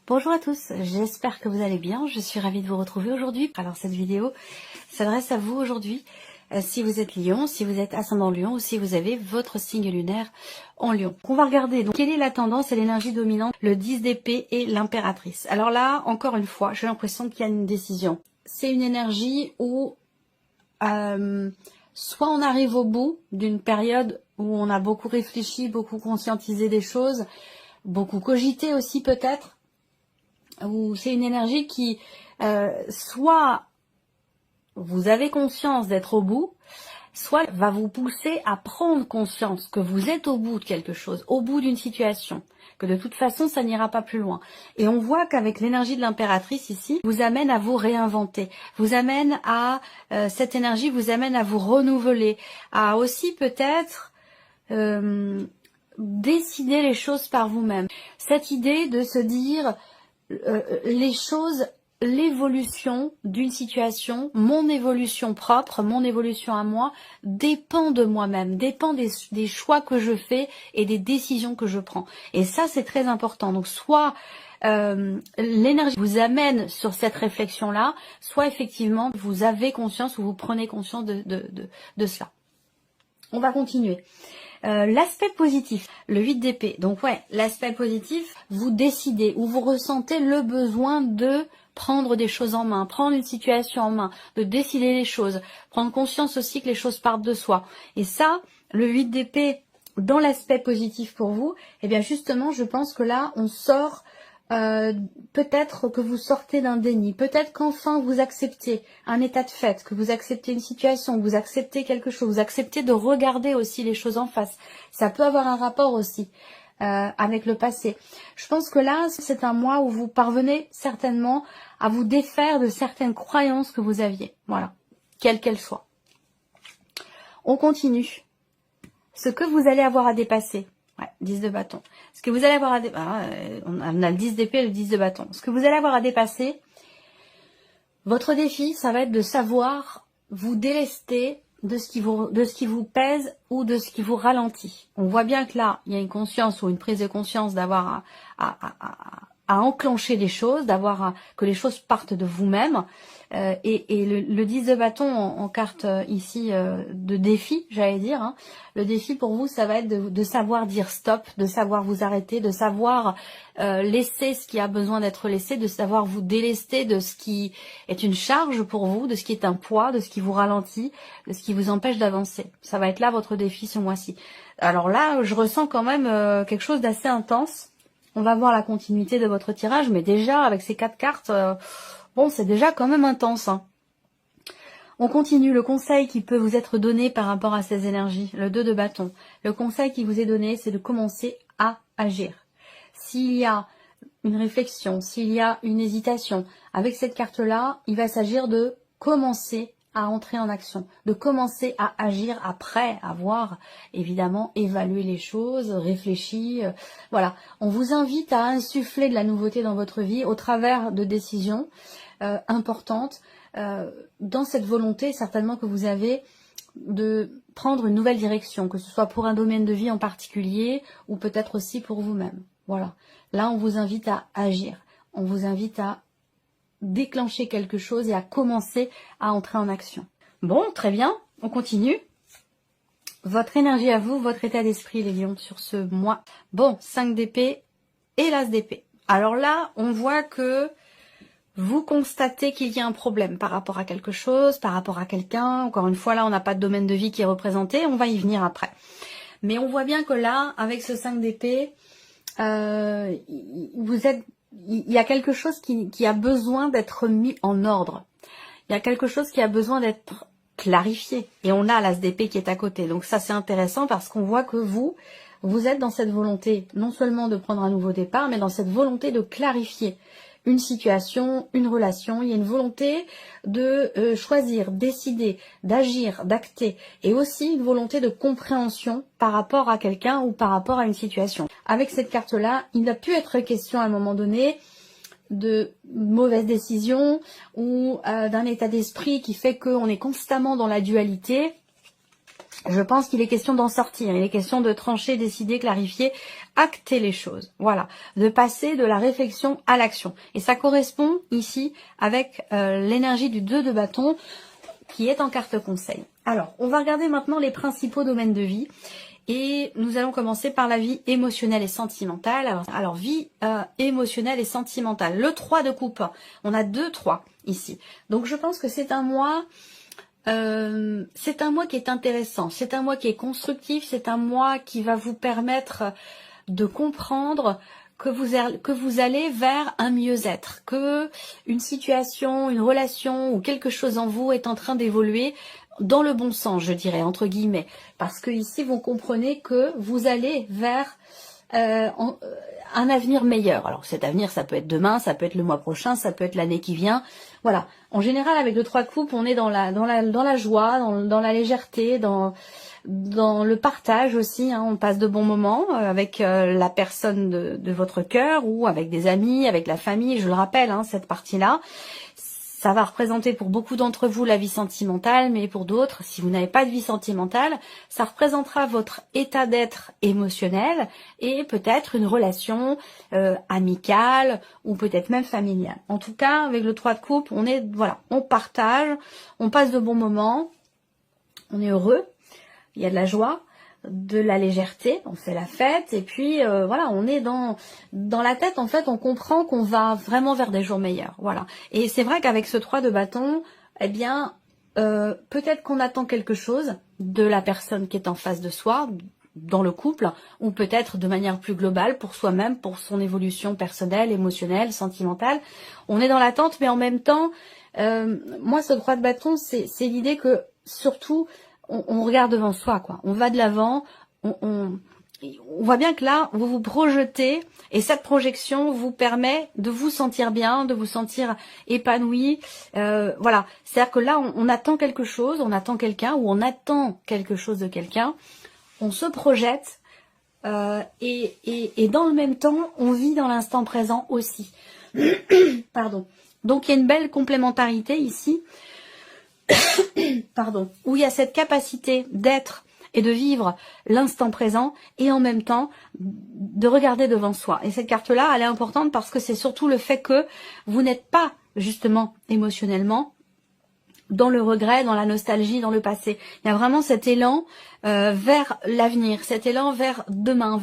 Bonjour à tous, j'espère que vous allez bien, je suis ravie de vous retrouver aujourd'hui. Alors cette vidéo s'adresse à vous aujourd'hui, si vous êtes Lion, si vous êtes ascendant Lion ou si vous avez votre signe lunaire en Lion. On va regarder donc quelle est la tendance et l'énergie dominante, le 10 d'épée et l'impératrice. Alors là, encore une fois, j'ai l'impression qu'il y a une décision. C'est une énergie où soit on arrive au bout d'une période où on a beaucoup réfléchi, beaucoup conscientisé des choses, beaucoup cogité aussi peut-être, ou c'est une énergie qui, soit vous avez conscience d'être au bout, soit va vous pousser à prendre conscience que vous êtes au bout de quelque chose, au bout d'une situation, que de toute façon ça n'ira pas plus loin. Et on voit qu'avec l'énergie de l'impératrice ici, vous amène à vous réinventer, vous amène à, cette énergie vous amène à vous renouveler, à aussi peut-être décider les choses par vous-même. Cette idée de se dire les choses, l'évolution d'une situation, mon évolution propre, mon évolution à moi, dépend de moi-même, dépend des choix que je fais et des décisions que je prends. Et ça, c'est très important. Donc, soit l'énergie vous amène sur cette réflexion-là, soit effectivement, vous avez conscience ou vous prenez conscience de cela. On va continuer. L'aspect positif, le 8 d'épée. Donc ouais, l'aspect positif, vous décidez ou vous ressentez le besoin de prendre des choses en main, prendre une situation en main, de décider les choses, prendre conscience aussi que les choses partent de soi. Et ça, le 8 d'épée, dans l'aspect positif pour vous, eh bien justement, je pense que là, on sort, peut-être que vous sortez d'un déni, peut-être qu'enfin vous acceptez un état de fait, que vous acceptez une situation, que vous acceptez quelque chose, vous acceptez de regarder aussi les choses en face. Ça peut avoir un rapport aussi avec le passé. Je pense que là, c'est un mois où vous parvenez certainement à vous défaire de certaines croyances que vous aviez. Voilà, quelles qu'elles soient. On continue. Ce que vous allez avoir à dépasser. Ouais, 10 de bâton. Ce que vous allez avoir à dépasser, on a le 10 d'épée et le 10 de bâton. Ce que vous allez avoir à dépasser, votre défi, ça va être de savoir vous délester de ce qui vous pèse ou de ce qui vous ralentit. On voit bien que là, il y a une conscience ou une prise de conscience d'avoir à enclencher les choses, que les choses partent de vous-même. Et le 10 de bâton en carte ici de défi, j'allais dire. Hein. Le défi pour vous, ça va être de savoir dire stop, de savoir vous arrêter, de savoir laisser ce qui a besoin d'être laissé, de savoir vous délester de ce qui est une charge pour vous, de ce qui est un poids, de ce qui vous ralentit, de ce qui vous empêche d'avancer. Ça va être là votre défi ce mois-ci. Alors là, je ressens quand même quelque chose d'assez intense. On va voir la continuité de votre tirage, mais déjà, avec ces 4 cartes, bon, c'est déjà quand même intense. Hein. On continue. Le conseil qui peut vous être donné par rapport à ces énergies, le 2 de bâton. Le conseil qui vous est donné, c'est de commencer à agir. S'il y a une réflexion, s'il y a une hésitation, avec cette carte-là, il va s'agir de commencer à entrer en action, de commencer à agir après avoir évidemment évalué les choses, réfléchi. Voilà, on vous invite à insuffler de la nouveauté dans votre vie au travers de décisions importantes, dans cette volonté certainement que vous avez de prendre une nouvelle direction, que ce soit pour un domaine de vie en particulier ou peut-être aussi pour vous-même. Voilà, là on vous invite à agir, on vous invite à déclencher quelque chose et à commencer à entrer en action. Bon, très bien, on continue. Votre énergie à vous, votre état d'esprit les lions sur ce mois. Bon, 5 d'épée et l'as d'épée. Alors là, on voit que vous constatez qu'il y a un problème par rapport à quelque chose, par rapport à quelqu'un. Encore une fois, là, on n'a pas de domaine de vie qui est représenté. On va y venir après. Mais on voit bien que là, avec ce 5 d'épée, il y a quelque chose qui a besoin d'être mis en ordre. Il y a quelque chose qui a besoin d'être clarifié. Et on a l'as d'épée qui est à côté. Donc ça, c'est intéressant parce qu'on voit que vous êtes dans cette volonté, non seulement de prendre un nouveau départ, mais dans cette volonté de clarifier une situation, une relation. Il y a une volonté de choisir, décider, d'agir, d'acter. Et aussi une volonté de compréhension par rapport à quelqu'un ou par rapport à une situation. Avec cette carte-là, il n'a pu être question à un moment donné de mauvaises décisions ou d'un état d'esprit qui fait qu'on est constamment dans la dualité. Je pense qu'il est question d'en sortir, il est question de trancher, décider, clarifier acter les choses, voilà, de passer de la réflexion à l'action. Et ça correspond ici avec l'énergie du 2 de bâton qui est en carte conseil. Alors, on va regarder maintenant les principaux domaines de vie. Et nous allons commencer par la vie émotionnelle et sentimentale. Alors vie émotionnelle et sentimentale. Le 3 de coupe. On a 2 3 ici. Donc je pense que c'est un mois qui est intéressant. C'est un mois qui est constructif. C'est un mois qui va vous permettre de comprendre que vous allez vers un mieux-être, que une situation, une relation ou quelque chose en vous est en train d'évoluer dans le bon sens, je dirais, entre guillemets. Parce que ici, vous comprenez que vous allez vers un avenir meilleur. Alors cet avenir, ça peut être demain, ça peut être le mois prochain, ça peut être l'année qui vient. Voilà. En général, avec le 3 de coupe, on est dans la joie, dans la légèreté, dans le partage aussi, hein. On passe de bons moments avec la personne de votre cœur ou avec des amis, avec la famille, je le rappelle, hein, cette partie-là. Ça va représenter pour beaucoup d'entre vous la vie sentimentale, mais pour d'autres, si vous n'avez pas de vie sentimentale, ça représentera votre état d'être émotionnel et peut-être une relation amicale ou peut-être même familiale. En tout cas, avec le 3 de coupe, on partage, on passe de bons moments, on est heureux, il y a de la joie, de la légèreté, on fait la fête et puis voilà, on est dans la tête, en fait, on comprend qu'on va vraiment vers des jours meilleurs, voilà. Et c'est vrai qu'avec ce 3 de bâton, eh bien, peut-être qu'on attend quelque chose de la personne qui est en face de soi, dans le couple, ou peut-être de manière plus globale pour soi-même, pour son évolution personnelle, émotionnelle, sentimentale. On est dans l'attente, mais en même temps, moi, ce 3 de bâton, c'est l'idée que, surtout, on regarde devant soi, quoi. On va de l'avant, on voit bien que là, vous vous projetez, et cette projection vous permet de vous sentir bien, de vous sentir épanoui. Voilà, c'est-à-dire que là, on attend quelque chose, on attend quelqu'un, ou on attend quelque chose de quelqu'un, on se projette, et dans le même temps, on vit dans l'instant présent aussi. Pardon. Donc, il y a une belle complémentarité ici. Pardon, où il y a cette capacité d'être et de vivre l'instant présent et en même temps de regarder devant soi. Et cette carte-là, elle est importante parce que c'est surtout le fait que vous n'êtes pas justement émotionnellement dans le regret, dans la nostalgie, dans le passé. Il y a vraiment cet élan vers l'avenir, cet élan vers demain,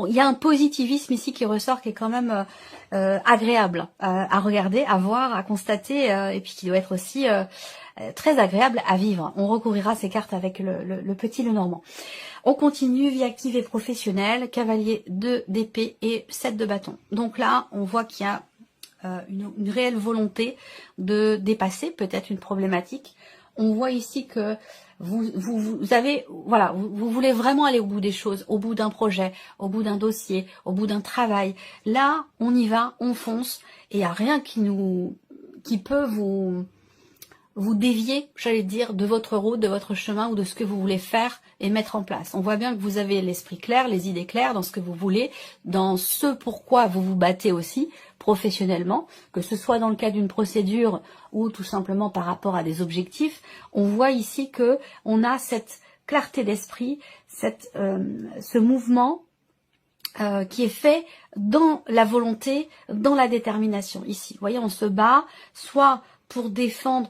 il y a un positivisme ici qui ressort, qui est quand même agréable à regarder, à voir, à constater, et puis qui doit être aussi très agréable à vivre. On recouvrira ces cartes avec le petit Lenormand. On continue, vie active et professionnelle, cavalier 2 d'épée et 7 de bâton. Donc là, on voit qu'il y a une réelle volonté de dépasser peut-être une problématique. On voit ici que vous avez, voilà, vous voulez vraiment aller au bout des choses, au bout d'un projet, au bout d'un dossier, au bout d'un travail. Là, on y va, on fonce, et il n'y a rien qui peut vous dévier, j'allais dire, de votre route, de votre chemin ou de ce que vous voulez faire et mettre en place. On voit bien que vous avez l'esprit clair, les idées claires dans ce que vous voulez, dans ce pourquoi vous vous battez aussi professionnellement, que ce soit dans le cadre d'une procédure ou tout simplement par rapport à des objectifs. On voit ici que on a cette clarté d'esprit, ce mouvement qui est fait dans la volonté, dans la détermination. Ici, vous voyez, on se bat soit pour défendre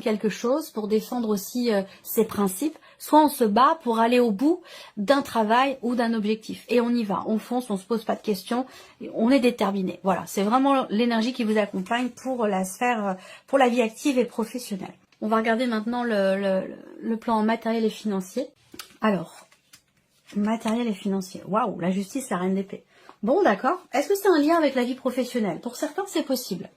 quelque chose, pour défendre aussi ses principes, soit on se bat pour aller au bout d'un travail ou d'un objectif. Et on y va, on fonce, on se pose pas de questions, on est déterminé. Voilà, c'est vraiment l'énergie qui vous accompagne pour la sphère, pour la vie active et professionnelle. On va regarder maintenant le plan matériel et financier. Alors, matériel et financier. Waouh, la justice, la reine d'épée. Bon, d'accord. Est-ce que c'est un lien avec la vie professionnelle? Pour certains, c'est possible.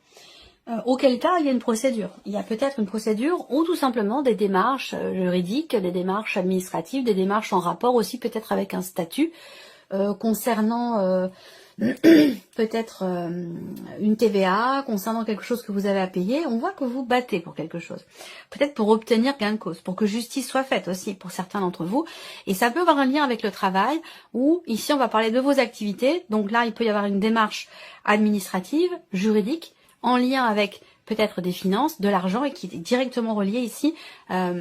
Auquel cas, il y a une procédure. Il y a peut-être une procédure ou tout simplement des démarches juridiques, des démarches administratives, des démarches en rapport aussi peut-être avec un statut concernant peut-être une TVA, concernant quelque chose que vous avez à payer. On voit que vous battez pour quelque chose. Peut-être pour obtenir gain de cause, pour que justice soit faite aussi pour certains d'entre vous. Et ça peut avoir un lien avec le travail ou ici on va parler de vos activités. Donc là, il peut y avoir une démarche administrative, juridique, en lien avec peut-être des finances, de l'argent et qui est directement relié ici à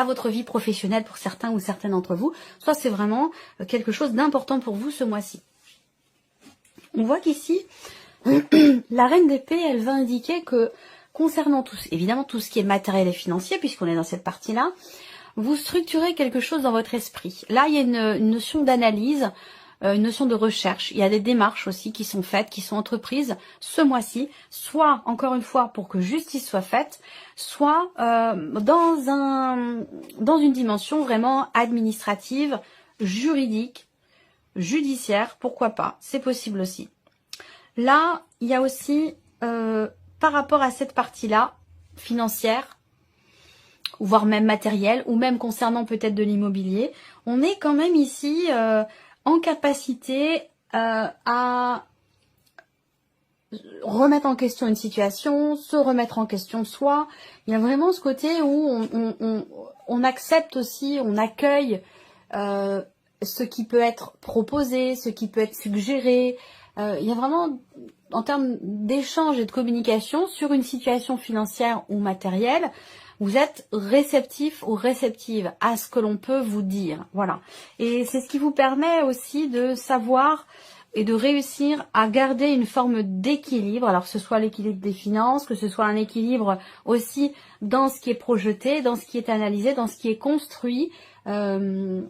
votre vie professionnelle pour certains ou certaines d'entre vous. Soit c'est vraiment quelque chose d'important pour vous ce mois-ci. On voit qu'ici, la reine d'épée, elle va indiquer que concernant évidemment tout ce qui est matériel et financier, puisqu'on est dans cette partie-là, vous structurez quelque chose dans votre esprit. Là, il y a une notion d'analyse, une notion de recherche. Il y a des démarches aussi qui sont faites, qui sont entreprises ce mois-ci, soit, encore une fois, pour que justice soit faite, soit dans une dimension vraiment administrative, juridique, judiciaire, pourquoi pas, c'est possible aussi. Là, il y a aussi, par rapport à cette partie-là, financière, voire même matérielle, ou même concernant peut-être de l'immobilier, on est quand même ici en capacité à remettre en question une situation, se remettre en question soi. Il y a vraiment ce côté où on accepte aussi, on accueille ce qui peut être proposé, ce qui peut être suggéré. Il y a vraiment, en termes d'échange et de communication sur une situation financière ou matérielle, vous êtes réceptif ou réceptive à ce que l'on peut vous dire. Voilà. Et c'est ce qui vous permet aussi de savoir et de réussir à garder une forme d'équilibre. Alors que ce soit l'équilibre des finances, que ce soit un équilibre aussi dans ce qui est projeté, dans ce qui est analysé, dans ce qui est construit, dans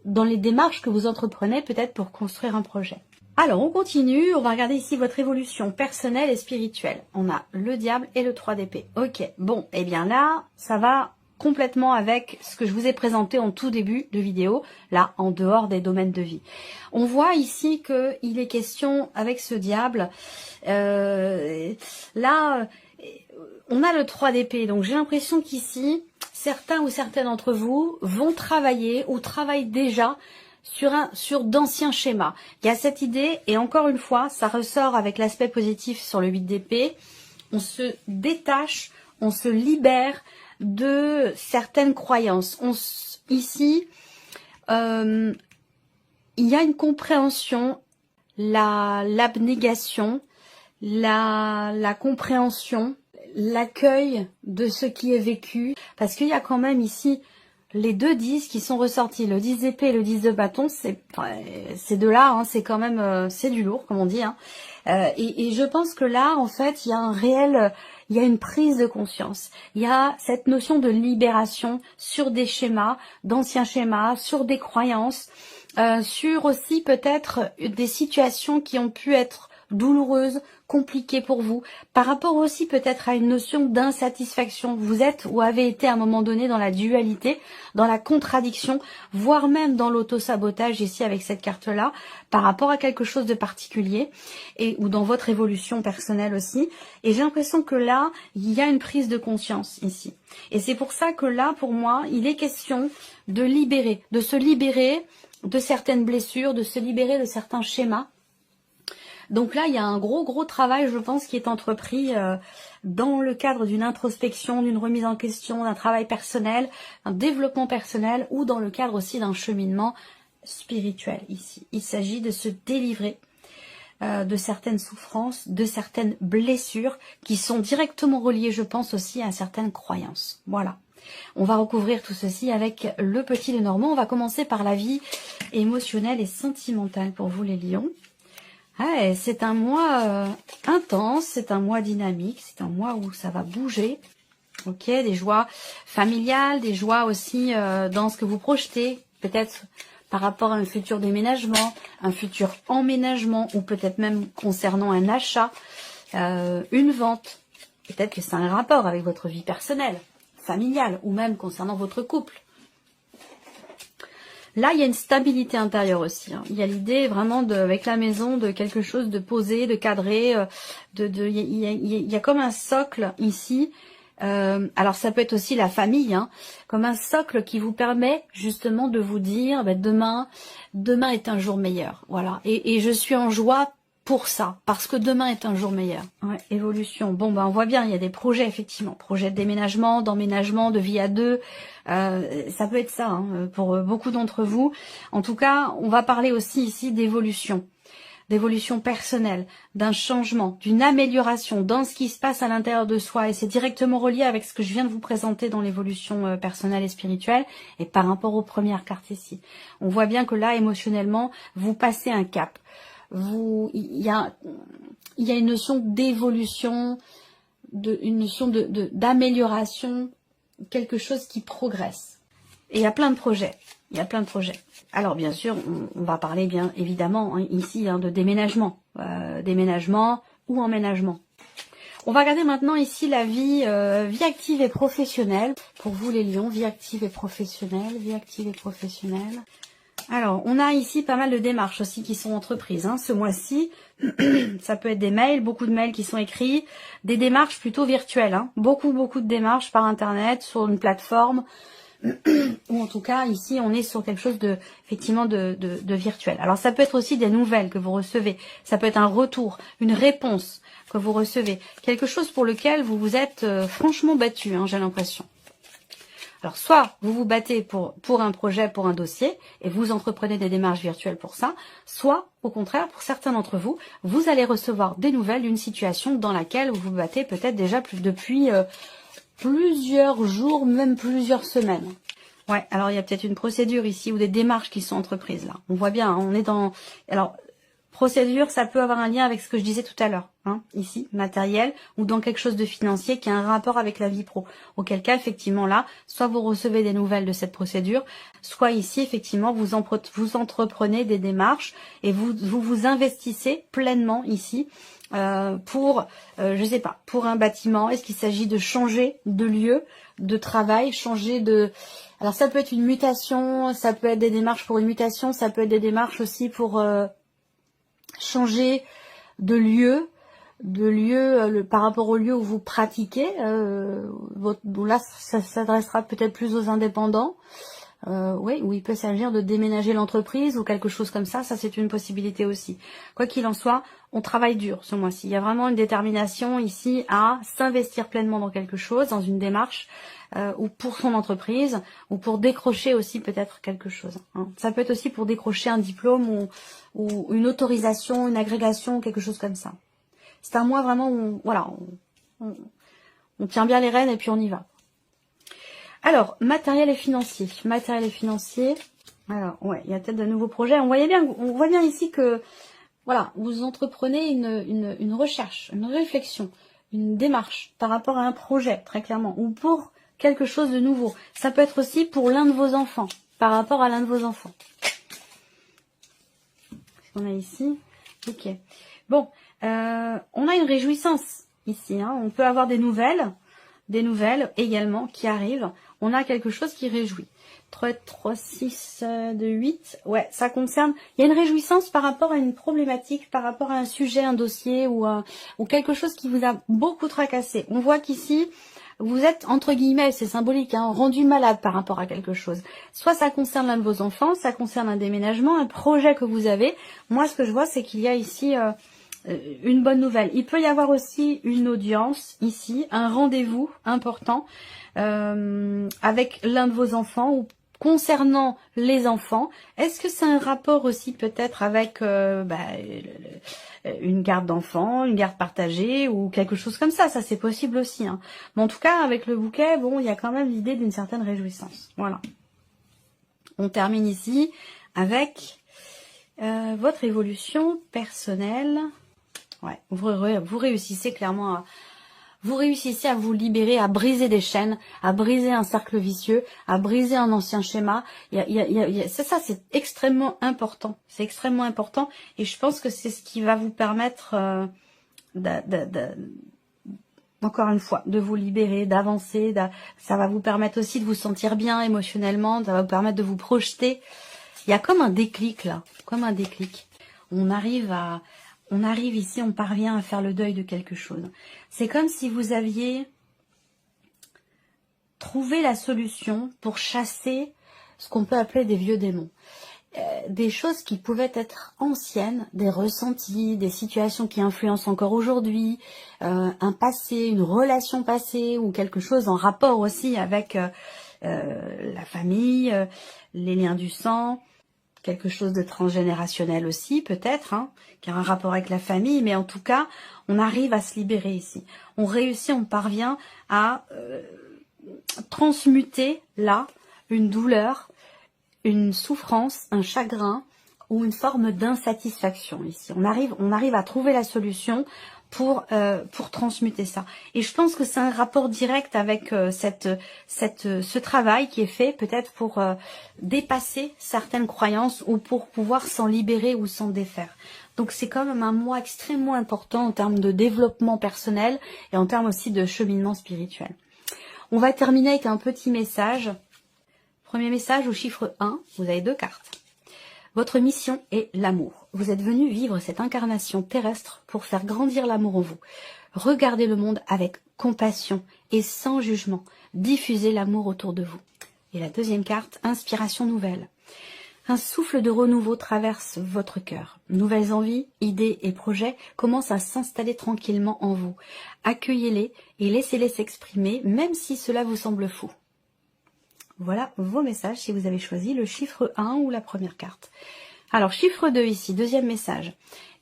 les démarches que vous entreprenez peut-être pour construire un projet. Alors, on continue, on va regarder ici votre évolution personnelle et spirituelle. On a le diable et le 3 d'épée. Ok, bon, et bien là, ça va complètement avec ce que je vous ai présenté en tout début de vidéo, là, en dehors des domaines de vie. On voit ici qu'il est question, avec ce diable, là, on a le 3 d'épée, donc j'ai l'impression qu'ici, certains ou certaines d'entre vous vont travailler ou travaillent déjà sur d'anciens schémas. Il y a cette idée, et encore une fois, ça ressort avec l'aspect positif sur le 8 d'épée, on se détache, on se libère de certaines croyances. Ici, il y a une compréhension, l'abnégation, la compréhension, l'accueil de ce qui est vécu, parce qu'il y a quand même ici les deux 10 qui sont ressortis, le 10 d'épée et le 10 de bâton, ces deux-là, hein, c'est quand même, c'est du lourd, comme on dit. Hein. Et je pense que là, en fait, il y a il y a une prise de conscience. Il y a cette notion de libération sur des schémas, d'anciens schémas, sur des croyances, sur aussi peut-être des situations qui ont pu être douloureuses, compliquées pour vous, par rapport aussi peut-être à une notion d'insatisfaction. Vous êtes ou avez été à un moment donné dans la dualité, dans la contradiction, voire même dans l'auto-sabotage ici avec cette carte-là, par rapport à quelque chose de particulier, ou dans votre évolution personnelle aussi. Et j'ai l'impression que là, il y a une prise de conscience ici. Et c'est pour ça que là, pour moi, il est question de se libérer de certaines blessures, de se libérer de certains schémas. Donc là, il y a un gros travail, je pense, qui est entrepris dans le cadre d'une introspection, d'une remise en question, d'un travail personnel, un développement personnel ou dans le cadre aussi d'un cheminement spirituel ici. Il s'agit de se délivrer de certaines souffrances, de certaines blessures qui sont directement reliées, je pense, aussi à certaines croyances. Voilà. On va recouvrir tout ceci avec le petit Lenormand. On va commencer par la vie émotionnelle et sentimentale pour vous les lions. Ouais, c'est un mois intense, c'est un mois dynamique, c'est un mois où ça va bouger. Ok, des joies familiales, des joies aussi dans ce que vous projetez, peut-être par rapport à un futur déménagement, un futur emménagement, ou peut-être même concernant un achat, une vente. Peut-être que c'est un rapport avec votre vie personnelle, familiale, ou même concernant votre couple. Là, il y a une stabilité intérieure aussi. Hein. Il y a l'idée vraiment, avec la maison, de quelque chose de posé, de cadré. Il y a comme un socle ici. Alors, ça peut être aussi la famille, hein, comme un socle qui vous permet justement de vous dire, demain est un jour meilleur. Voilà. Et je suis en joie pour ça, parce que demain est un jour meilleur. Ouais, évolution. Bon, on voit bien, il y a des projets, effectivement. Projets de déménagement, d'emménagement, de vie à deux. Ça peut être ça, hein, pour beaucoup d'entre vous. En tout cas, on va parler aussi ici d'évolution. d'évolution personnelle, d'un changement, d'une amélioration dans ce qui se passe à l'intérieur de soi. Et c'est directement relié avec ce que je viens de vous présenter dans l'évolution personnelle et spirituelle et par rapport aux premières cartes ici. On voit bien que là, émotionnellement, vous passez un cap. Il y a une notion d'évolution, une notion d'amélioration, quelque chose qui progresse. Et il y a plein de projets. Il y a plein de projets. Alors bien sûr, on va parler bien évidemment ici de déménagement. Déménagement ou emménagement. On va regarder maintenant ici la vie active et professionnelle. Pour vous les lions, vie active et professionnelle. Vie active et professionnelle. Alors, on a ici pas mal de démarches aussi qui sont entreprises. Ce mois-ci, ça peut être des mails, beaucoup de mails qui sont écrits, des démarches plutôt virtuelles. Beaucoup de démarches par Internet, sur une plateforme, ou en tout cas, ici, on est sur quelque chose effectivement de virtuel. Alors, ça peut être aussi des nouvelles que vous recevez. Ça peut être un retour, une réponse que vous recevez. Quelque chose pour lequel vous vous êtes franchement battu, j'ai l'impression. Alors, soit vous vous battez pour un projet, pour un dossier, et vous entreprenez des démarches virtuelles pour ça, soit, au contraire, pour certains d'entre vous, vous allez recevoir des nouvelles d'une situation dans laquelle vous vous battez peut-être déjà depuis plusieurs jours, même plusieurs semaines. Ouais, alors il y a peut-être une procédure ici ou des démarches qui sont entreprises là. On voit bien, on est dans... Alors, procédure, ça peut avoir un lien avec ce que je disais tout à l'heure, ici, matériel, ou dans quelque chose de financier qui a un rapport avec la vie pro. Auquel cas, effectivement, là, soit vous recevez des nouvelles de cette procédure, soit ici, effectivement, vous entreprenez des démarches et vous investissez pleinement ici pour, je sais pas, pour un bâtiment. Est-ce qu'il s'agit de changer de lieu de travail, changer de... Alors, ça peut être une mutation, ça peut être des démarches pour une mutation, ça peut être des démarches aussi pour... changer de lieu par rapport au lieu où vous pratiquez. Là, ça s'adressera peut-être plus aux indépendants. Oui, où il peut s'agir de déménager l'entreprise ou quelque chose comme ça. Ça, c'est une possibilité aussi. Quoi qu'il en soit, on travaille dur ce mois-ci. Il y a vraiment une détermination ici à s'investir pleinement dans quelque chose, dans une démarche, ou pour son entreprise, ou pour décrocher aussi peut-être quelque chose. Ça peut être aussi pour décrocher un diplôme ou une autorisation, une agrégation, quelque chose comme ça. C'est un mois vraiment où on tient bien les rênes et puis on y va. Alors, matériel et financier. Matériel et financier. Alors, ouais, il y a peut-être de nouveaux projets. On voit bien ici que, voilà, vous entreprenez une recherche, une réflexion, une démarche par rapport à un projet, très clairement, ou pour quelque chose de nouveau. Ça peut être aussi pour l'un de vos enfants, par rapport à l'un de vos enfants. Qu'est-ce qu'on a ici? Ok. Bon, on a une réjouissance ici. On peut avoir des nouvelles également qui arrivent. On a quelque chose qui réjouit. 3, 6, 2, 8. Ouais, ça concerne... Il y a une réjouissance par rapport à une problématique, par rapport à un sujet, un dossier ou quelque chose qui vous a beaucoup tracassé. On voit qu'ici, vous êtes, entre guillemets, c'est symbolique, rendu malade par rapport à quelque chose. Soit ça concerne l'un de vos enfants, ça concerne un déménagement, un projet que vous avez. Moi, ce que je vois, c'est qu'il y a ici... une bonne nouvelle. Il peut y avoir aussi une audience ici, un rendez-vous important avec l'un de vos enfants ou concernant les enfants. Est-ce que c'est un rapport aussi peut-être avec une garde d'enfants, une garde partagée ou quelque chose comme ça? Ça c'est possible aussi. Mais en tout cas, avec le bouquet, bon, il y a quand même l'idée d'une certaine réjouissance. Voilà. On termine ici avec votre évolution personnelle. Ouais, vous réussissez clairement à vous libérer, à briser des chaînes, à briser un cercle vicieux, à briser un ancien schéma. C'est ça, c'est extrêmement important. C'est extrêmement important et je pense que c'est ce qui va vous permettre encore une fois, de vous libérer, d'avancer. Ça va vous permettre aussi de vous sentir bien émotionnellement, ça va vous permettre de vous projeter. Il y a comme un déclic là, comme un déclic. On arrive ici, on parvient à faire le deuil de quelque chose. C'est comme si vous aviez trouvé la solution pour chasser ce qu'on peut appeler des vieux démons. Des choses qui pouvaient être anciennes, des ressentis, des situations qui influencent encore aujourd'hui, un passé, une relation passée ou quelque chose en rapport aussi avec la famille, les liens du sang. quelque chose de transgénérationnel aussi, peut-être, hein, qui a un rapport avec la famille, mais en tout cas, on arrive à se libérer ici. On réussit, on parvient à transmuter là une douleur, une souffrance, un chagrin ou une forme d'insatisfaction ici. On arrive à trouver la solution pour transmuter ça. Et je pense que c'est un rapport direct avec ce travail qui est fait peut-être pour dépasser certaines croyances ou pour pouvoir s'en libérer ou s'en défaire. Donc c'est quand même un mois extrêmement important en termes de développement personnel et en termes aussi de cheminement spirituel. On va terminer avec un petit message. Premier message au chiffre 1, vous avez 2 cartes. Votre mission est l'amour. Vous êtes venu vivre cette incarnation terrestre pour faire grandir l'amour en vous. Regardez le monde avec compassion et sans jugement. Diffusez l'amour autour de vous. Et la deuxième carte, inspiration nouvelle. Un souffle de renouveau traverse votre cœur. Nouvelles envies, idées et projets commencent à s'installer tranquillement en vous. Accueillez-les et laissez-les s'exprimer, même si cela vous semble fou. Voilà vos messages si vous avez choisi le chiffre 1 ou la première carte. Alors, chiffre 2 ici, deuxième message.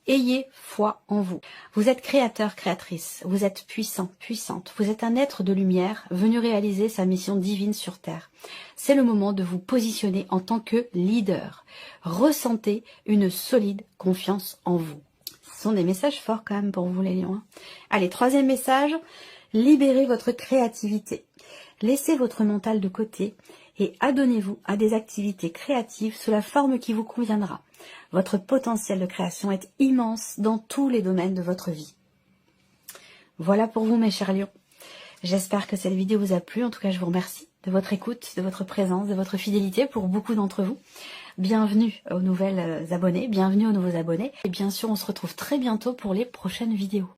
Ayez foi en vous. Vous êtes créateur, créatrice. Vous êtes puissant, puissante. Vous êtes un être de lumière venu réaliser sa mission divine sur Terre. C'est le moment de vous positionner en tant que leader. Ressentez une solide confiance en vous. Ce sont des messages forts quand même pour vous les lions. Allez, troisième message. Libérez votre créativité. Laissez votre mental de côté et adonnez-vous à des activités créatives sous la forme qui vous conviendra. Votre potentiel de création est immense dans tous les domaines de votre vie. Voilà pour vous mes chers lions. J'espère que cette vidéo vous a plu. En tout cas, je vous remercie de votre écoute, de votre présence, de votre fidélité pour beaucoup d'entre vous. Bienvenue aux nouvelles abonnés, bienvenue aux nouveaux abonnés. Et bien sûr, on se retrouve très bientôt pour les prochaines vidéos.